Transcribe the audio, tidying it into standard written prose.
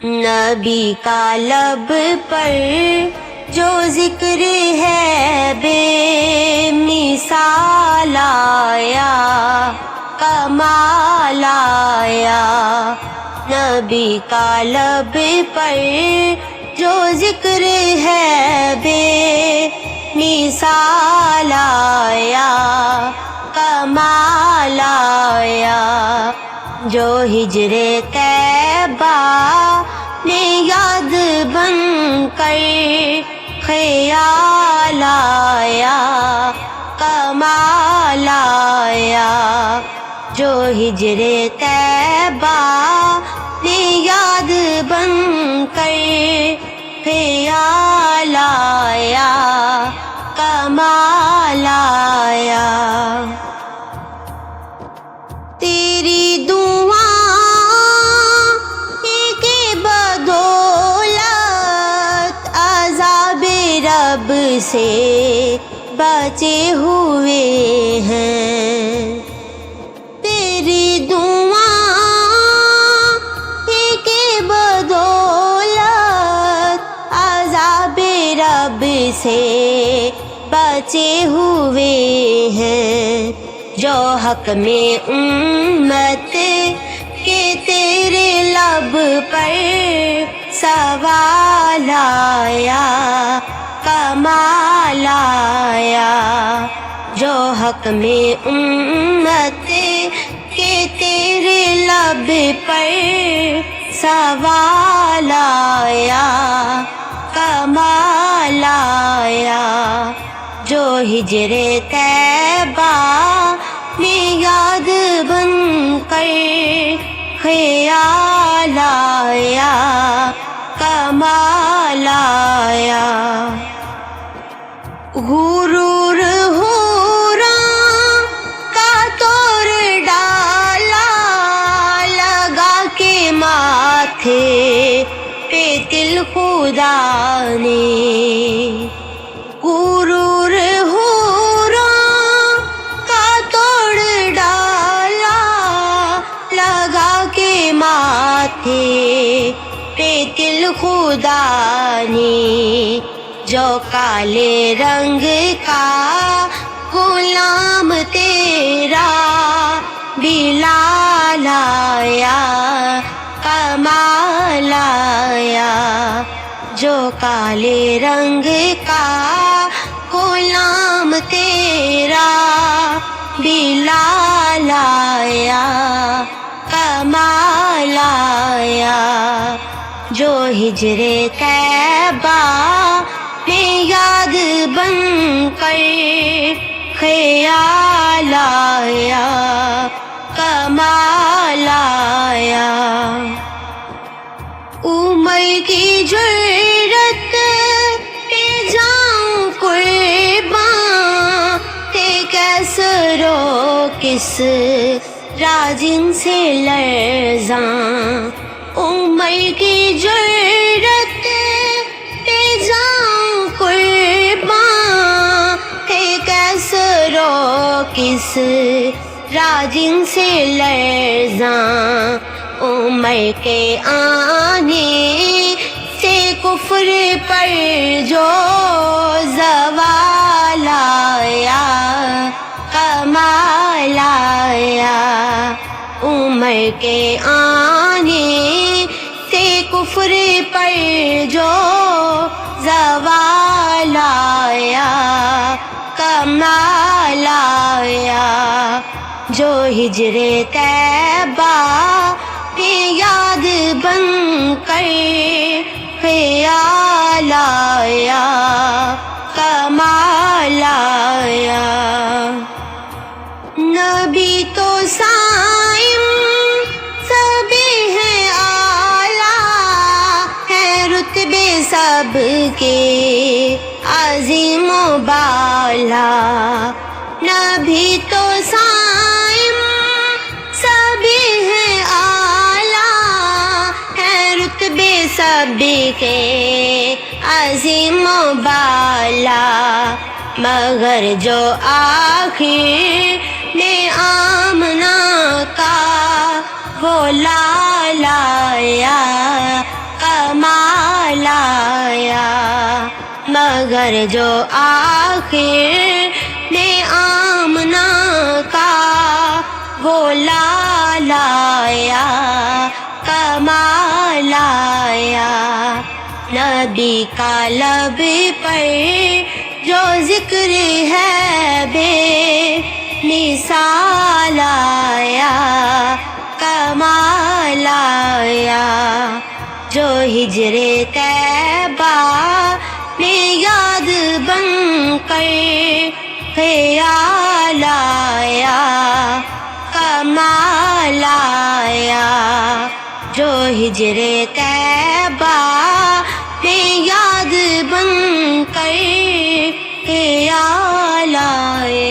نبی کا لب پر جو ذکر ہے بے مثال آیا، کمال آیا۔ نبی کا لب پر جو ذکر ہے بے مثال آیا، کمال آیا۔ جو ہجر طیبہ نے یاد بن کر خیال آیا، کمال آیا۔ جو ہجر طیبہ نے یاد بن کر خیال آیا، کمال آیا۔ تیری دعائیں کی بدولت عذاب رب سے بچے ہوئے ہیں۔ تیری دعائیں کی بدولت عذاب رب سے بچے ہوئے ہیں۔ جو حق میں امت کے تیرے لب پر سوال آیا، کمال آیا۔ جو حق میں امت کے تیرے لب پر سوال آیا، کمال آیا۔ جو ہجر طیبہ نے یاد بن کر خیال آیا، کمال آیا۔ غرور حوراں کا توڑ ڈالا، لگا کے ماتھے پہ تل خدا نے۔ غرور حوراں کا توڑ ڈالا، لگا کے ماتھے پہ تل خدا نے۔ جو کالے رنگ کا غلام تیرا بلال آیا، کمال آیا۔ جو کالے رنگ کا غلام تیرا بلال آیا، کمال آیا۔ جو ہجر طیبہ نے یاد بن کر خیال آیا، کمال آیا۔ عمر کی جرت پہ جاؤں قرباں، تھے کیسر و کسریٰ جن سے لرزاں۔ عمر کی جرت پہ جاؤں قرباں، تھے کیسر و کسریٰ جن سے لرزاں۔ عمر کے آنے سے کفر پر جو زوال آیا، کمال آیا۔ عمر کے آنے سے کفر پر جو زوال آیا، کمال آیا۔ جو ہجر طیبہ نے یاد بن کر خیال آیا، کمال آیا۔ نبی تو صائم سبھی ہیں اعلیٰ، ہے رتبے سب کے عظیم و بالا۔ نبی تو صائم سبھی ہیں اعلیٰ، ہے رتبے سب کے عظیم و بالا۔ مگر جو آخر نے آمنہ کا وہ لال آیا، لایا، مگر جو آخر میں آمنہ کا وہ لایا کمال آیا، نبی کا لب پر جو ذکر ہے بے مثال آیا کمال آیا، جو ہجر طیبہ میں یاد بن کر خیال آیا کمال آیا، جو ہجر طیبہ میں یاد بن کر خیال آیا۔